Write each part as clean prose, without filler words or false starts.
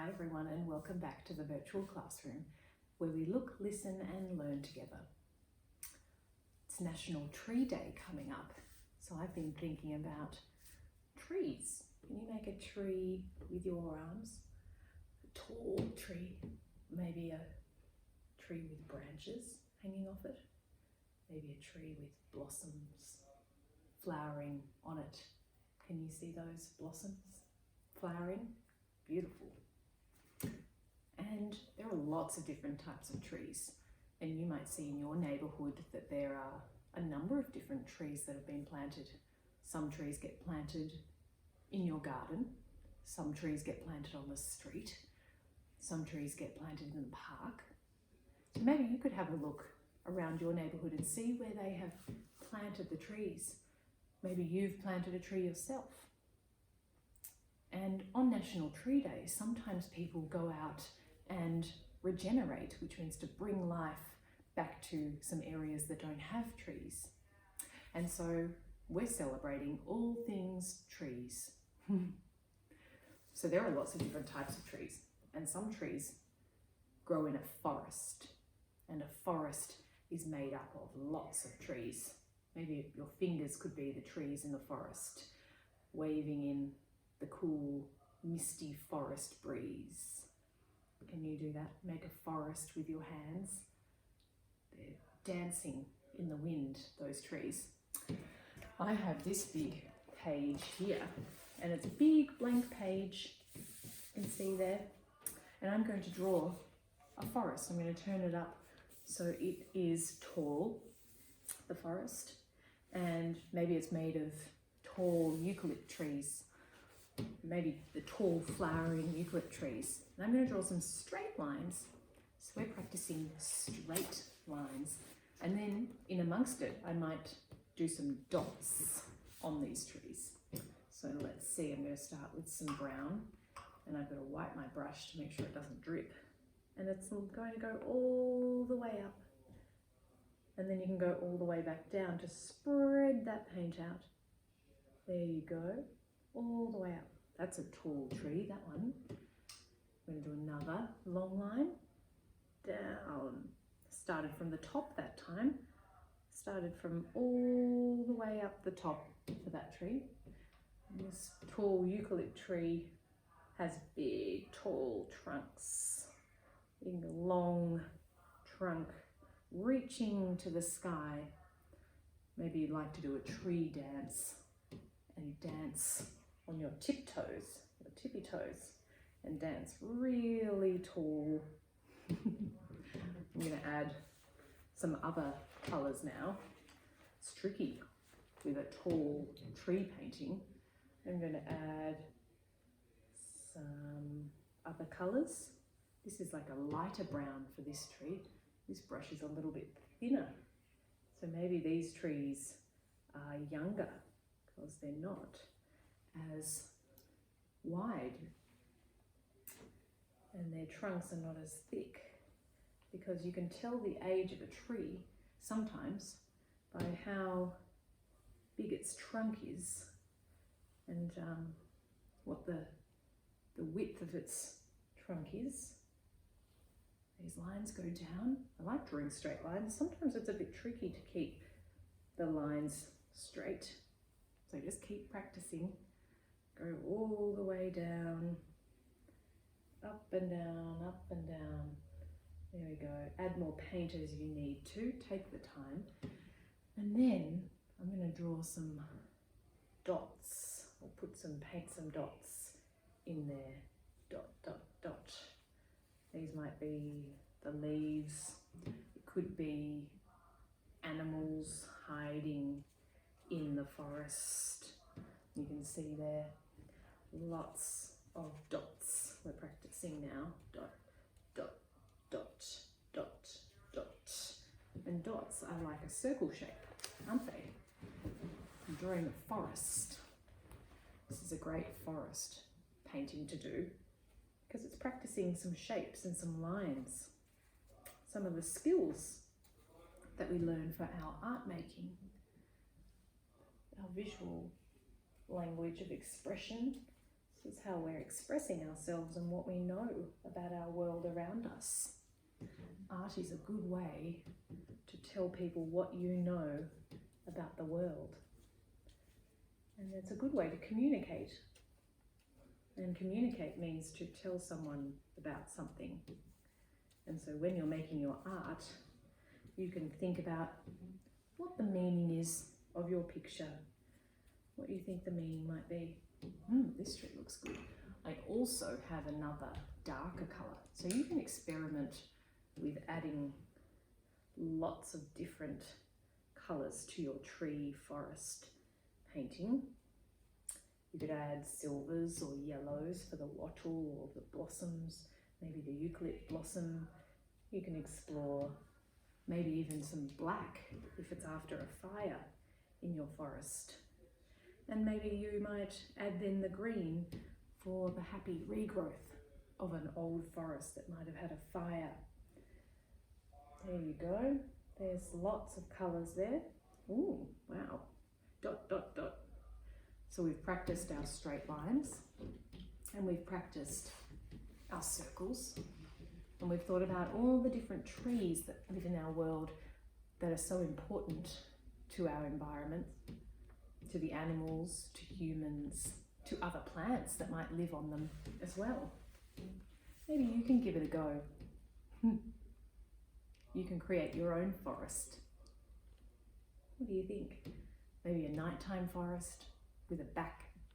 Hi everyone, and welcome back to the virtual classroom where we look, listen and learn together. It's National Tree Day coming up, so I've been thinking about trees. Can you make a tree with your arms? A tall tree, maybe a tree with branches hanging off it, maybe a tree with blossoms flowering on it. Can you see those blossoms flowering? Beautiful. And there are lots of different types of trees, and you might see in your neighbourhood that there are a number of different trees that have been planted. Some trees get planted in your garden, some trees get planted on the street, some trees get planted in the park. So maybe you could have a look around your neighbourhood and see where they have planted the trees. Maybe you've planted a tree yourself. And on National Tree Day, sometimes people go out and regenerate, which means to bring life back to some areas that don't have trees. And so we're celebrating all things trees. So there are lots of different types of trees, and some trees grow in a forest, and a forest is made up of lots of trees. Maybe your fingers could be the trees in the forest, waving in the cool, misty forest breeze. Can you do that? Make a forest with your hands. They're dancing in the wind, those trees. I have this big page here, and it's a big blank page. You can see there. And I'm going to draw a forest. I'm going to turn it up so it is tall, the forest, and maybe it's made of tall eucalypt trees. Maybe the tall flowering eucalypt trees. And I'm going to draw some straight lines. So we're practicing straight lines. And then in amongst it, I might do some dots on these trees. So let's see, I'm going to start with some brown, and I've got to wipe my brush to make sure it doesn't drip. And it's going to go all the way up. And then you can go all the way back down to spread that paint out. There you go. All the way up. That's a tall tree, that one. I'm going to do another long line down. Started from the top that time. Started from all the way up the top for that tree. And this tall eucalypt tree has big, tall trunks. Big, long trunk reaching to the sky. Maybe you'd like to do a tree dance and dance on your tiptoes, your tippy toes, and dance really tall. I'm going to add some other colours now. It's tricky with a tall tree painting. I'm going to add some other colours. This is like a lighter brown for this tree. This brush is a little bit thinner. So maybe these trees are younger because they're not as wide, and their trunks are not as thick, because you can tell the age of a tree sometimes by how big its trunk is and what the width of its trunk is. These lines go down. I like drawing straight lines. Sometimes it's a bit tricky to keep the lines straight, so just keep practicing. Go all the way down, up and down, up and down. There we go. Add more paint as you need to. Take the time. And then I'm going to draw some dots, or paint some dots in there. Dot, dot, dot. These might be the leaves. It could be animals hiding in the forest. You can see there lots of dots. We're practicing now. Dot, dot, dot, dot, dot. And dots are like a circle shape, aren't they? I'm drawing a forest. This is a great forest painting to do because it's practicing some shapes and some lines. Some of the skills that we learn for our art making, our visual language of expression. This is how we're expressing ourselves and what we know about our world around us. Art is a good way to tell people what you know about the world. And it's a good way to communicate. And communicate means to tell someone about something. And so when you're making your art, you can think about what the meaning is of your picture, what you think the meaning might be. This tree looks good. I also have another darker colour. So you can experiment with adding lots of different colours to your tree forest painting. You could add silvers or yellows for the wattle or the blossoms, maybe the eucalypt blossom. You can explore maybe even some black if it's after a fire in your forest. And maybe you might add then the green for the happy regrowth of an old forest that might have had a fire. There you go. There's lots of colours there. Ooh, wow. Dot, dot, dot. So we've practiced our straight lines and we've practiced our circles, and we've thought about all the different trees that live in our world that are so important to our environment, to the animals, to humans, to other plants that might live on them as well. Maybe you can give it a go. You can create your own forest. What do you think? Maybe a nighttime forest with a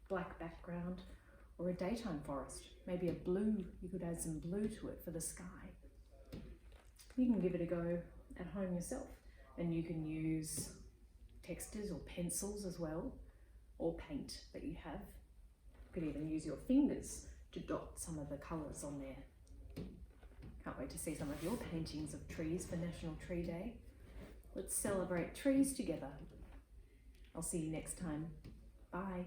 black background, or a daytime forest, maybe a blue. You could add some blue to it for the sky. You can give it a go at home yourself, and you can use textures or pencils as well, or paint that you have. You could even use your fingers to dot some of the colours on there. Can't wait to see some of your paintings of trees for National Tree Day. Let's celebrate trees together. I'll see you next time. Bye.